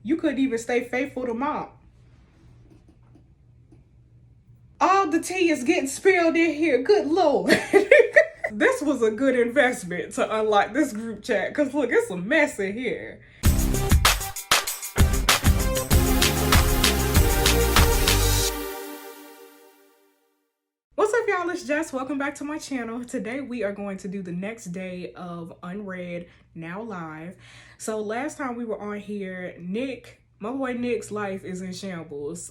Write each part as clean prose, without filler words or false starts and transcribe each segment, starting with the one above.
You couldn't even stay faithful to mom. All the tea is getting spilled in here. Good Lord. This was a good investment to unlock this group chat. Because look, it's a mess in here. What's up, y'all? It's Jess. Welcome back to my channel. Today we are going to do the next day of Unrd Now Live. So last time we were on here, my boy Nick's life is in shambles.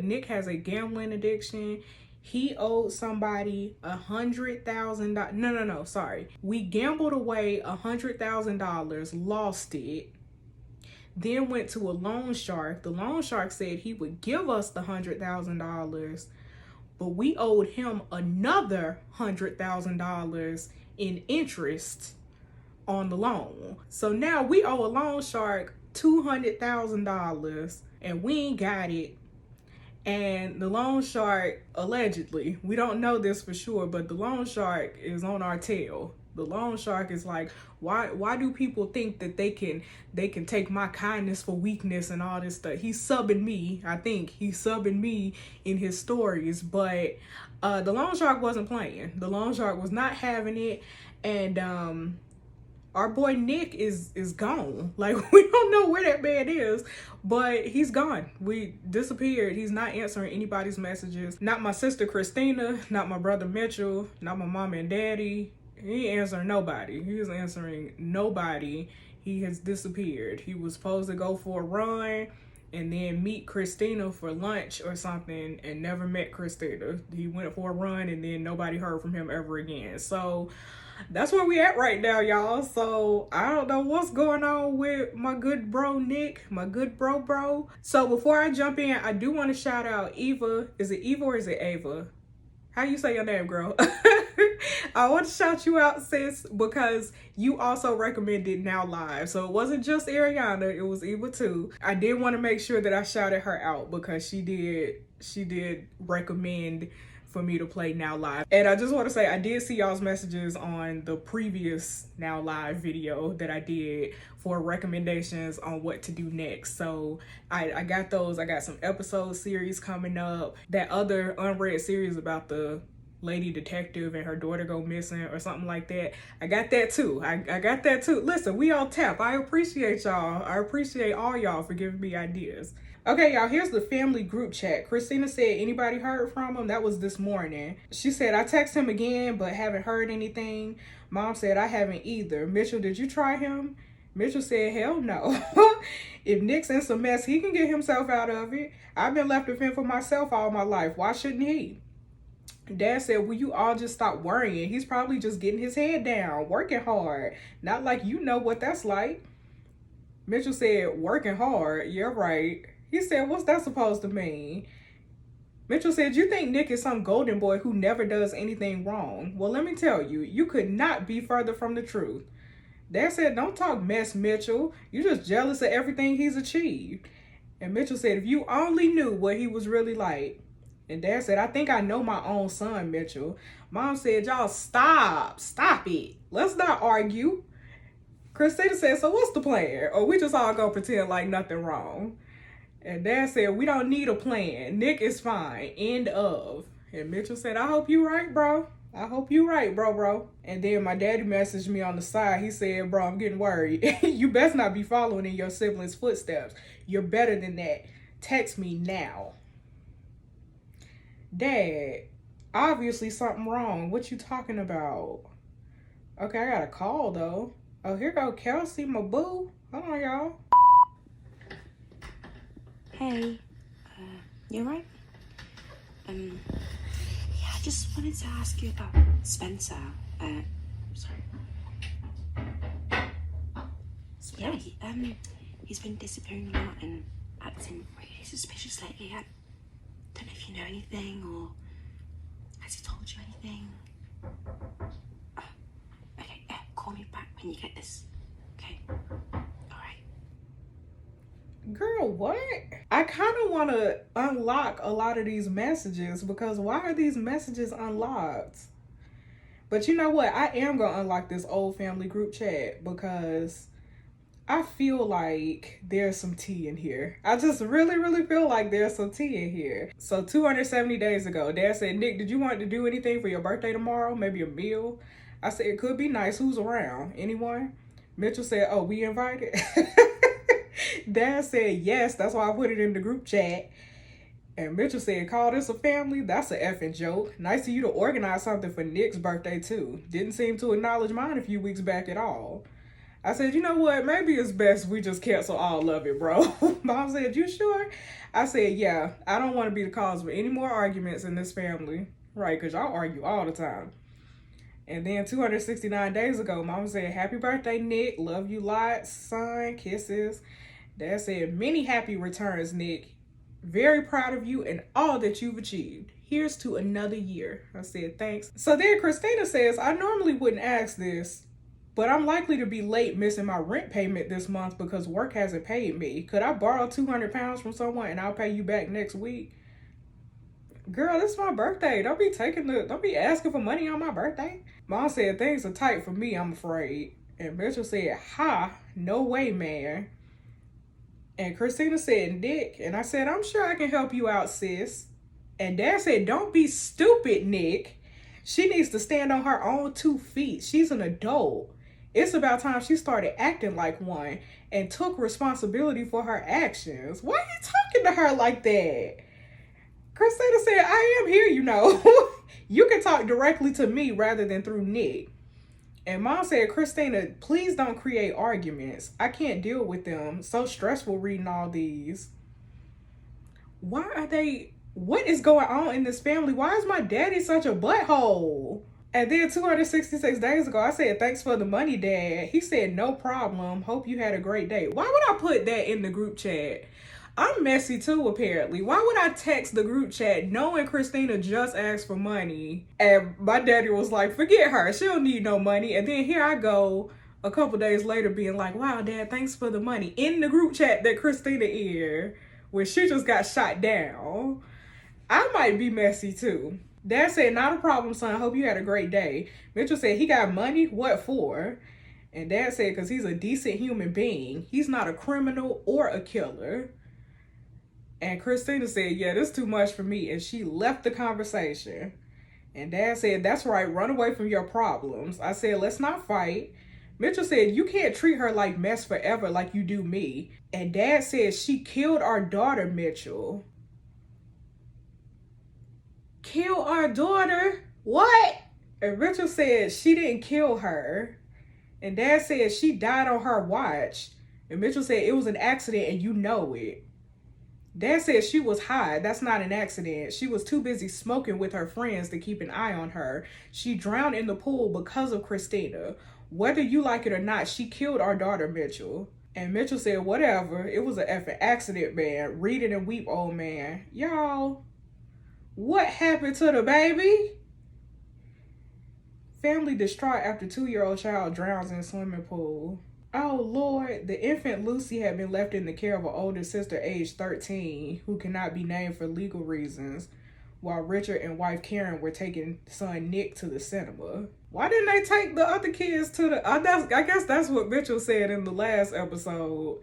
Nick has a gambling addiction. He owed somebody $100,000. No, sorry. We gambled away $100,000, lost it. Then went to a loan shark. The loan shark said he would give us the $100,000. But we owed him another $100,000 in interest on the loan. So now we owe a loan shark $200,000 and we ain't got it. And the loan shark, allegedly, we don't know this for sure, but the loan shark is on our tail. The loan shark is like, why do people think that they can take my kindness for weakness and all this stuff? He's subbing me. I think he's subbing me in his stories, but the loan shark wasn't playing. The loan shark was not having it, and our boy Nick is gone. Like, we don't know where that man is, but he's gone. We disappeared. He's not answering anybody's messages. Not my sister Christina, not my brother Mitchell, not my mom and daddy. He ain't answering nobody. He is answering nobody. He has disappeared. He was supposed to go for a run and then meet Christina for lunch or something and never met Christina. He went for a run and then nobody heard from him ever again. So that's where we at right now, y'all. So I don't know what's going on with my good bro Nick, my good bro. So before I jump in, I do want to shout out Eva. Is it Eva or is it Ava? How you say your name, girl? I want to shout you out, sis, because you also recommended Now Live. So it wasn't just Ariana, it was Eva too. I did want to make sure that I shouted her out because she did recommend for me to play Now Live. And I just want to say, I did see y'all's messages on the previous Now Live video that I did for recommendations on what to do next. So I got those. I got some episode series coming up. That other Unrd series about the lady detective and her daughter go missing or something like that. I got that too. I got that too. Listen, we all tap. I appreciate y'all. I appreciate all y'all for giving me ideas. Okay, y'all, here's the family group chat. Christina said, anybody heard from him? That was this morning. She said, I text him again, but haven't heard anything. Mom said, I haven't either. Mitchell, did you try him? Mitchell said, hell no. If Nick's in some mess, he can get himself out of it. I've been left to fend for myself all my life. Why shouldn't he? Dad said, will you all just stop worrying? He's probably just getting his head down, working hard. Not like you know what that's like. Mitchell said, working hard? Yeah, right. He said, what's that supposed to mean? Mitchell said, you think Nick is some golden boy who never does anything wrong? Well, let me tell you, you could not be further from the truth. Dad said, don't talk mess, Mitchell. You're just jealous of everything he's achieved. And Mitchell said, if you only knew what he was really like. And Dad said, I think I know my own son, Mitchell. Mom said, y'all stop it. Let's not argue. Christina said, so what's the plan? Or we just all gonna pretend like nothing wrong? And Dad said, we don't need a plan. Nick is fine. End of. And Mitchell said, I hope you right, bro. I hope you right, bro. And then my daddy messaged me on the side. He said, bro, I'm getting worried. You best not be following in your siblings' footsteps. You're better than that. Text me now. Dad, obviously something wrong. What you talking about? Okay, I got a call though. Oh, here go Kelsey, my boo. Hold on, y'all. Hey, you alright? Yeah, I just wanted to ask you about Spencer. Sorry. Yeah, he's been disappearing a lot and acting really suspicious lately. I don't know if you know anything or has he told you anything? Okay, call me back when you get this. Okay. Girl, what? I kind of want to unlock a lot of these messages because why are these messages unlocked? But you know what? I am going to unlock this old family group chat because I feel like there's some tea in here. I just really, really feel like there's some tea in here. So 270 days ago, Dad said, Nick, did you want to do anything for your birthday tomorrow? Maybe a meal? I said, it could be nice. Who's around? Anyone? Mitchell said, oh, we invited? Dad said, yes. That's why I put it in the group chat. And Mitchell said, call this a family? That's a effing joke. Nice of you to organize something for Nick's birthday, too. Didn't seem to acknowledge mine a few weeks back at all. I said, you know what? Maybe it's best we just cancel all of it, bro. Mom said, you sure? I said, yeah. I don't want to be the cause of any more arguments in this family. Right, because y'all argue all the time. And then 269 days ago, Mama said, happy birthday, Nick. Love you lots, son. Kisses. Dad said, many happy returns, Nick. Very proud of you and all that you've achieved. Here's to another year. I said, thanks. So then Christina says, I normally wouldn't ask this, but I'm likely to be late missing my rent payment this month because work hasn't paid me. Could I borrow 200 pounds from someone and I'll pay you back next week? Girl, it's my birthday. Don't be asking for money on my birthday. Mom said things are tight for me, I'm afraid. And Mitchell said, ha, no way, man. And Christina said, Nick. And I said, I'm sure I can help you out, sis. And Dad said, don't be stupid, Nick. She needs to stand on her own 2 feet. She's an adult. It's about time she started acting like one and took responsibility for her actions. Why are you talking to her like that? Christina said, I am here, you know. You can talk directly to me rather than through Nick. And Mom said, Christina, please don't create arguments. I can't deal with them. So stressful reading all these. What is going on in this family? Why is my daddy such a butthole? And then 266 days ago, I said, thanks for the money, Dad. He said, no problem. Hope you had a great day. Why would I put that in the group chat? I'm messy too, apparently. Why would I text the group chat knowing Christina just asked for money? And my daddy was like, forget her. She don't need no money. And then here I go a couple days later being like, wow, Dad, thanks for the money. In the group chat that Christina in, where she just got shot down. I might be messy too. Dad said, not a problem, son. Hope you had a great day. Mitchell said, he got money? What for? And Dad said, because he's a decent human being. He's not a criminal or a killer. And Christina said, yeah, this is too much for me. And she left the conversation. And Dad said, that's right. Run away from your problems. I said, let's not fight. Mitchell said, you can't treat her like mess forever like you do me. And Dad said, she killed our daughter, Mitchell. Kill our daughter? What? And Mitchell said, she didn't kill her. And Dad said, she died on her watch. And Mitchell said, it was an accident and you know it. Dad said she was high. That's not an accident. She was too busy smoking with her friends to keep an eye on her. She drowned in the pool because of Christina. Whether you like it or not, she killed our daughter, Mitchell. And Mitchell said, whatever. It was an effing accident, man. Read it and weep, old man. Y'all, what happened to the baby? Family distraught after 2-year-old child drowns in swimming pool. Oh, Lord, the infant Lucy had been left in the care of an older sister aged 13 who cannot be named for legal reasons, while Richard and wife Karen were taking son Nick to the cinema. Why didn't they take the other kids to the... I guess that's what Mitchell said in the last episode,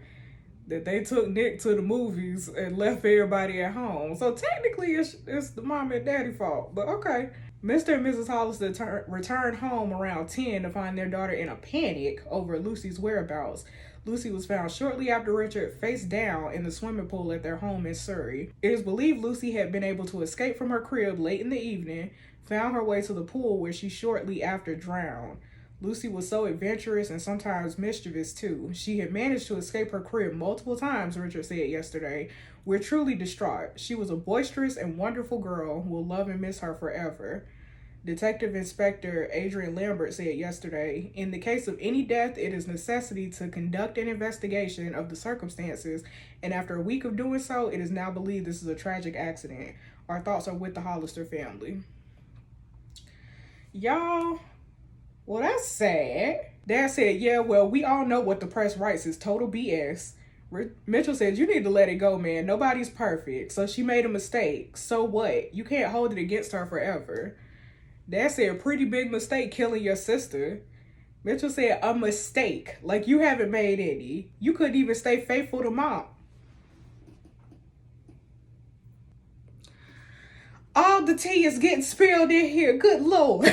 that they took Nick to the movies and left everybody at home. So technically it's the mom and daddy fault, but okay. Mr. and Mrs. Hollister returned home around 10 to find their daughter in a panic over Lucy's whereabouts. Lucy was found shortly after Richard face down in the swimming pool at their home in Surrey. It is believed Lucy had been able to escape from her crib late in the evening, found her way to the pool where she shortly after drowned. Lucy was so adventurous and sometimes mischievous too. She had managed to escape her crib multiple times, Richard said yesterday. We're truly distraught. She was a boisterous and wonderful girl. We'll love and miss her forever. Detective Inspector Adrian Lambert said yesterday, in the case of any death, it is necessity to conduct an investigation of the circumstances, and after a week of doing so, it is now believed this is a tragic accident. Our thoughts are with the Hollister family. Y'all, well, that's sad. Dad said, yeah, well, we all know what the press writes is total BS. Mitchell said, you need to let it go, man. Nobody's perfect. So she made a mistake. So what? You can't hold it against her forever. Dad said, a pretty big mistake killing your sister. Mitchell said, a mistake. Like you haven't made any. You couldn't even stay faithful to mom. All the tea is getting spilled in here. Good Lord.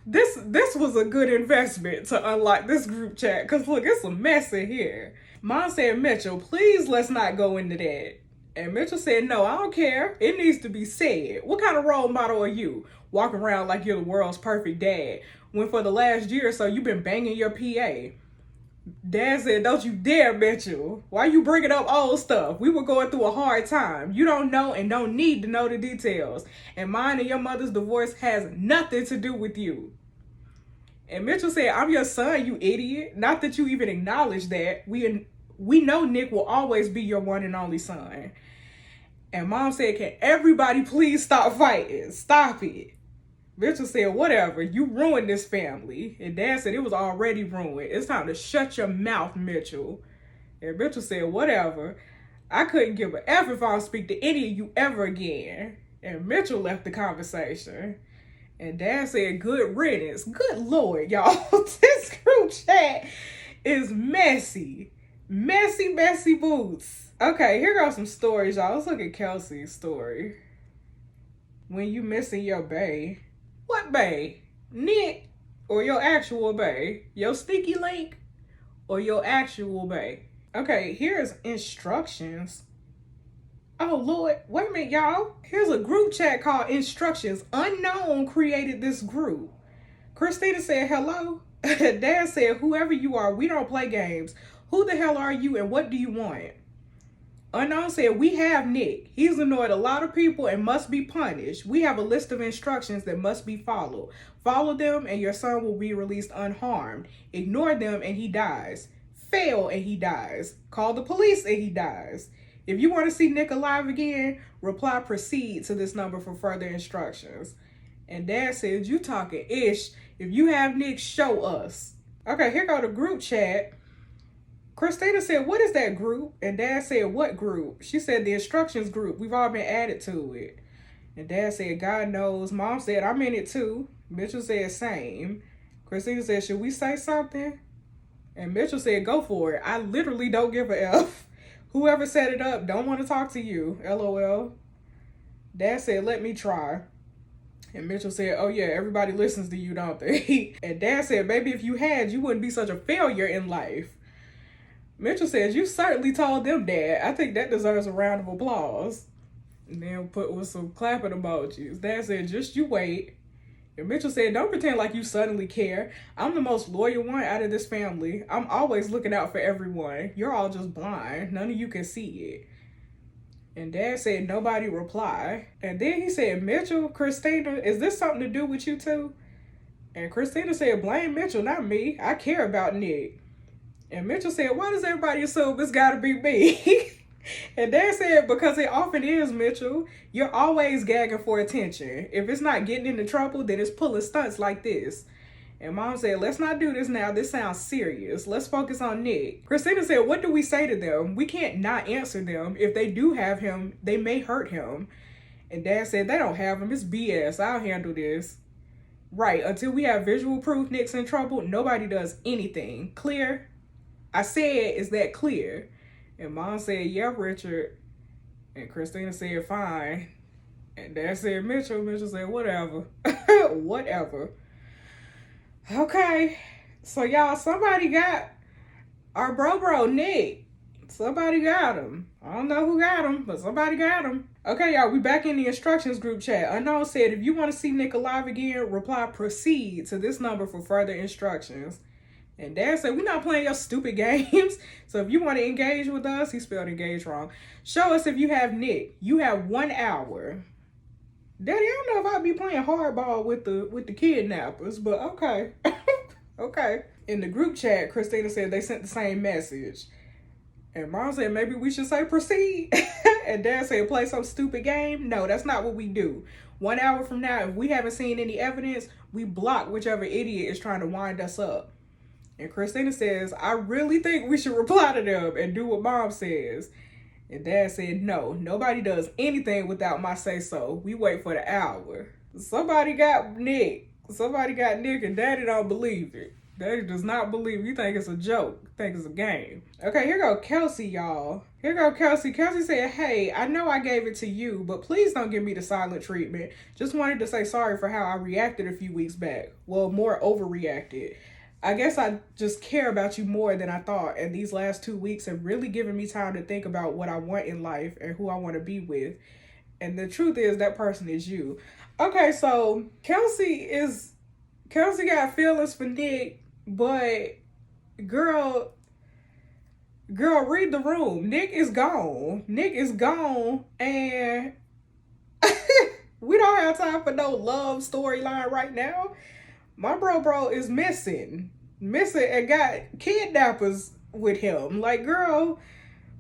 This was a good investment to unlock this group chat. Because look, it's a mess in here. Mom said, Mitchell, please let's not go into that. And Mitchell said, no, I don't care. It needs to be said. What kind of role model are you? Walking around like you're the world's perfect dad. When for the last year or so, you've been banging your PA. Dad said, don't you dare, Mitchell. Why you bringing up old stuff? We were going through a hard time. You don't know and don't need to know the details. And mine and your mother's divorce has nothing to do with you. And Mitchell said, I'm your son, you idiot. Not that you even acknowledge that. We know Nick will always be your one and only son. And Mom said, can everybody please stop fighting? Stop it. Mitchell said, whatever, you ruined this family. And Dad said, it was already ruined. It's time to shut your mouth, Mitchell. And Mitchell said, whatever. I couldn't give a F if I don't speak to any of you ever again. And Mitchell left the conversation. And Dad said, good riddance. Good Lord, y'all. This group chat is messy. Messy boots. Okay, here go some stories, y'all. Let's look at Kelsey's story. When you missing your bae. What bae? Nick or your actual bae? Your sneaky link or your actual bae? Okay, here's instructions. Oh, Lord. Wait a minute, y'all. Here's a group chat called Instructions. Unknown created this group. Christina said, hello. Dad said, whoever you are, we don't play games. Who the hell are you and what do you want? Unknown said, we have Nick. He's annoyed a lot of people and must be punished. We have a list of instructions that must be followed. Follow them and your son will be released unharmed. Ignore them and he dies. Fail and he dies. Call the police and he dies. If you want to see Nick alive again, reply proceed to this number for further instructions. And Dad said, you talking ish. If you have Nick, show us. Okay, here go the group chat. Christina said, what is that group? And Dad said, what group? She said, the instructions group. We've all been added to it. And Dad said, God knows. Mom said, I'm in it too. Mitchell said, same. Christina said, should we say something? And Mitchell said, go for it. I literally don't give a F. Whoever set it up don't want to talk to you. LOL. Dad said, let me try. And Mitchell said, oh yeah, everybody listens to you, don't they? And Dad said, maybe if you had, you wouldn't be such a failure in life. Mitchell says, you certainly told them, Dad. I think that deserves a round of applause. And then put with some clapping emojis. Dad said, just you wait. And Mitchell said, don't pretend like you suddenly care. I'm the most loyal one out of this family. I'm always looking out for everyone. You're all just blind. None of you can see it. And Dad said, nobody replied. And then he said, Mitchell, Christina, is this something to do with you two? And Christina said, blame Mitchell, not me. I care about Nick. And Mitchell said, why does everybody assume it's got to be me? And Dad said, because it often is, Mitchell. You're always gagging for attention. If it's not getting into trouble, then it's pulling stunts like this. And Mom said, let's not do this now. This sounds serious. Let's focus on Nick. Christina said, what do we say to them? We can't not answer them. If they do have him, they may hurt him. And Dad said, they don't have him. It's BS. I'll handle this. Right. Until we have visual proof Nick's in trouble, nobody does anything. Clear? I said, is that clear? And Mom said, yeah, Richard. And Christina said, fine. And Dad said, Mitchell. Mitchell said, whatever. Whatever. Okay. So, y'all, somebody got our bro, Nick. Somebody got him. I don't know who got him, but somebody got him. Okay, y'all, we back in the instructions group chat. Unknown said, if you want to see Nick alive again, reply proceed to this number for further instructions. And Dad said, we're not playing your stupid games. So if you want to engage with us, he spelled engage wrong. Show us if you have Nick. You have 1 hour. Daddy, I don't know if I'd be playing hardball with the kidnappers, but okay. Okay. In the group chat, Christina said they sent the same message. And Mom said, maybe we should say proceed. And Dad said, play some stupid game? No, that's not what we do. 1 hour from now, if we haven't seen any evidence, we block whichever idiot is trying to wind us up. And Christina says, I really think we should reply to them and do what Mom says. And Dad said, no, nobody does anything without my say-so. We wait for the hour. Somebody got Nick. Somebody got Nick and Daddy don't believe it. Daddy does not believe it. You think it's a joke. Think it's a game. Okay, here go Kelsey, y'all. Here go Kelsey. Kelsey said, hey, I know I gave it to you, but please don't give me the silent treatment. Just wanted to say sorry for how I reacted a few weeks back. Well, more overreacted. I guess I just care about you more than I thought, and these last 2 weeks have really given me time to think about what I want in life and who I want to be with. And the truth is that person is you. Okay, so Kelsey got feelings for Nick, but girl, read the room. Nick is gone. And we don't have time for no love storyline right now. My bro is missing and got kidnappers with him. Like, girl,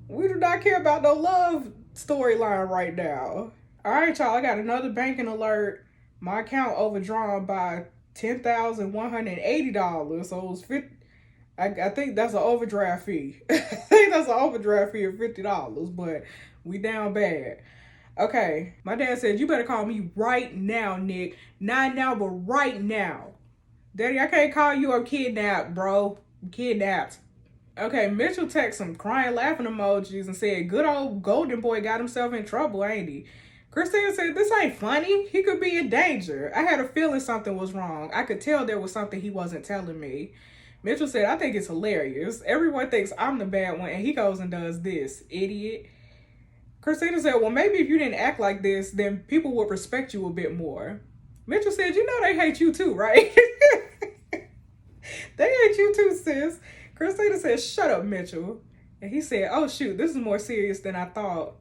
we do not care about no love storyline right now. All right, y'all, I got another banking alert. My account overdrawn by $10,180. So it was I think that's an overdraft fee. I think that's an overdraft fee of $50, but we down bad. Okay, my dad said, you better call me right now, Nick. Not now, but right now. Daddy, I can't call you. I'm kidnapped, bro. I'm kidnapped. Okay, Mitchell texted some crying, laughing emojis and said, good old golden boy got himself in trouble, ain't he? Christina said, this ain't funny. He could be in danger. I had a feeling something was wrong. I could tell there was something he wasn't telling me. Mitchell said, I think it's hilarious. Everyone thinks I'm the bad one, and he goes and does this. Idiot. Christina said, well, maybe if you didn't act like this, then people would respect you a bit more. Mitchell said, you know they hate you too, right? They hate you too, sis. Christina said, shut up, Mitchell. And he said, oh, shoot, this is more serious than I thought.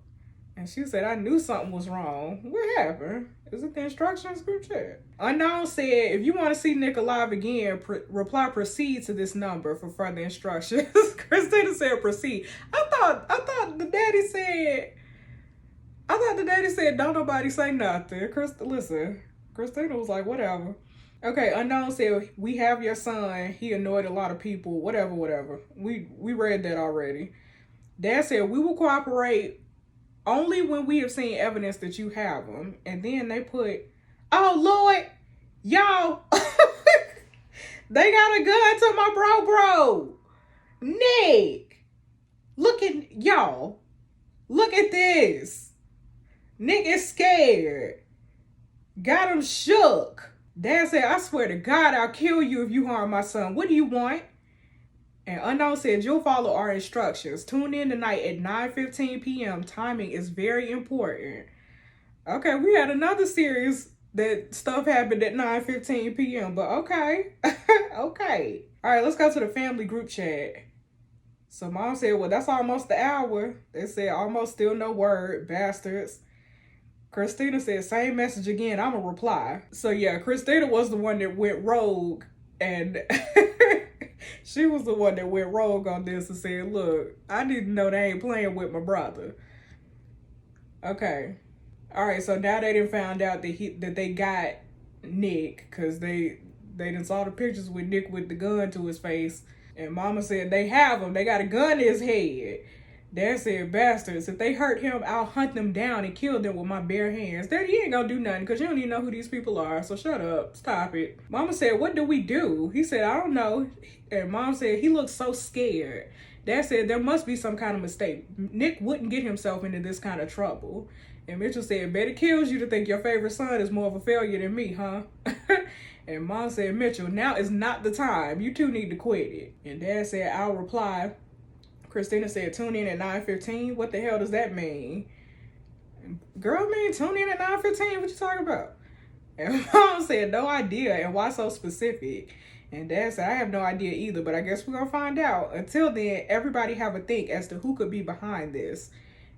And she said, I knew something was wrong. What happened? Is it the instructions group chat? Unknown said, if you want to see Nick alive again, reply proceed to this number for further instructions. Christina said, proceed. I thought the daddy said, don't nobody say nothing. Listen, Christina was like, whatever. Okay, Unknown said, we have your son. He annoyed a lot of people. Whatever. We read that already. Dad said, we will cooperate only when we have seen evidence that you have him. And then they put, oh, Lord, y'all, they got a gun to my bro. Nick, look at this. Nick is scared. Got him shook. Dad said, I swear to God, I'll kill you if you harm my son. What do you want? And Unknown said, you'll follow our instructions. Tune in tonight at 9:15 p.m. Timing is very important. Okay, we had another series that stuff happened at 9:15 p.m., but okay. Okay. All right, let's go to the family group chat. So Mom said, well, that's almost the hour. They said, almost still no word, bastards. Christina said, same message again. I'm going to reply. So yeah, Christina was the one that went rogue, and she was the one that went rogue on this and said, look, I need to know they ain't playing with my brother. Okay. All right, so now they done found out that they got Nick, because they done saw the pictures with Nick with the gun to his face. And Mama said they have him. They got a gun in his head. Dad said, bastards, if they hurt him, I'll hunt them down and kill them with my bare hands. Daddy, you ain't gonna do nothing because you don't even know who these people are. So shut up. Stop it. Mama said, what do we do? He said, I don't know. And Mom said, he looks so scared. Dad said, there must be some kind of mistake. Nick wouldn't get himself into this kind of trouble. And Mitchell said, bet it kills you to think your favorite son is more of a failure than me, huh? And Mom said, Mitchell, now is not the time. You two need to quit it. And Dad said, I'll reply. Christina said, tune in at 9:15. What the hell does that mean? Girl, man, tune in at 9:15. What you talking about? And Mom said, no idea. And why so specific? And Dad said, I have no idea either, but I guess we're going to find out. Until then, everybody have a think as to who could be behind this.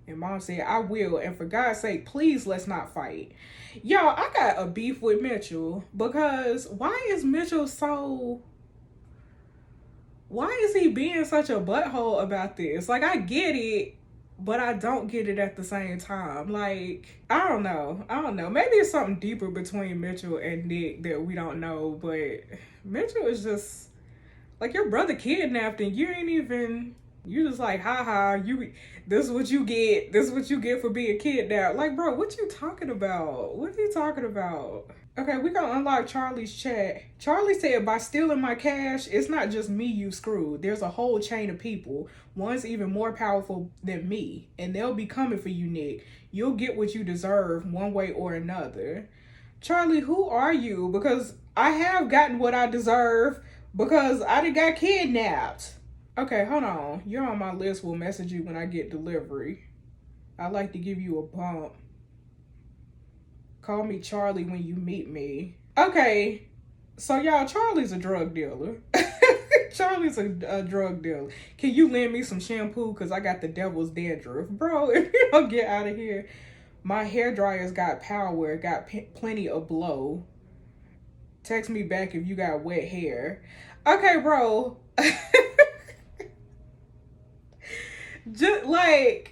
And Mom said, I will. And for God's sake, please let's not fight. Y'all, I got a beef with Mitchell because why is he being such a butthole about this? Like, I get it, but I don't get it at the same time. Like, I don't know. Maybe it's something deeper between Mitchell and Nick that we don't know, but Mitchell is just, like, your brother kidnapped and you just like, haha, this is what you get. This is what you get for being kidnapped. Like, bro, what you talking about? What are you talking about? Okay, we gonna unlock Charlie's chat. Charlie said, by stealing my cash, it's not just me you screwed. There's a whole chain of people. One's even more powerful than me. And they'll be coming for you, Nick. You'll get what you deserve one way or another. Charlie, who are you? Because I have gotten what I deserve because I done got kidnapped. Okay, hold on. You're on my list. We'll message you when I get delivery. I'd like to give you a bump. Call me Charlie when you meet me. Okay, so y'all, Charlie's a drug dealer. Charlie's a drug dealer. Can you lend me some shampoo? Because I got the devil's dandruff. Bro, if you don't get out of here. My hair dryer's got power. Got plenty of blow. Text me back if you got wet hair. Okay, bro. Just like...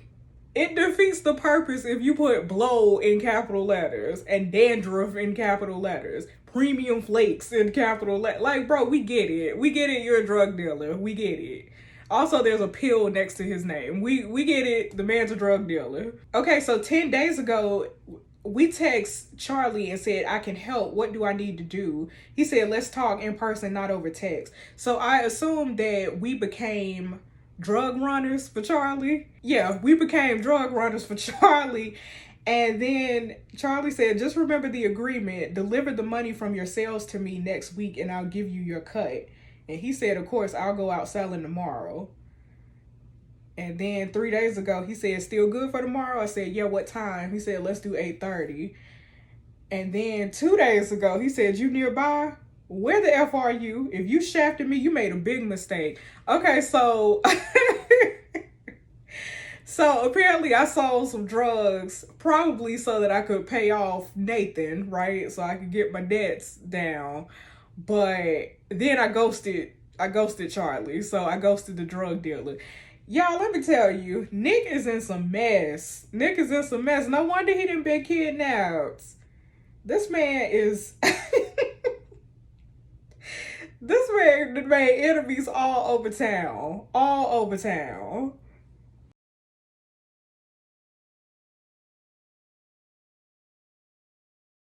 It defeats the purpose if you put blow in capital letters and dandruff in capital letters, premium flakes in capital letters. Like, bro, we get it. We get it. You're a drug dealer. We get it. Also, there's a pill next to his name. We get it. The man's a drug dealer. Okay, so 10 days ago, we text Charlie and said, I can help. What do I need to do? He said, let's talk in person, not over text. So I assumed that we became drug runners for Charlie. Yeah, we became drug runners for Charlie. And then Charlie said, just remember the agreement. Deliver the money from your sales to me next week and I'll give you your cut. And he said, of course, I'll go out selling tomorrow. And then 3 days ago, he said, still good for tomorrow? I said, yeah, what time? He said, let's do 8:30. And then 2 days ago, he said, you nearby? Where the F are you? If you shafted me, you made a big mistake. Okay, so... So apparently I sold some drugs, probably so that I could pay off Nathan, right? So I could get my debts down. But then I ghosted Charlie. So I ghosted the drug dealer. Y'all, let me tell you, Nick is in some mess. Nick is in some mess. No wonder he didn't been kidnapped. This man is... This man made enemies all over town. All over town.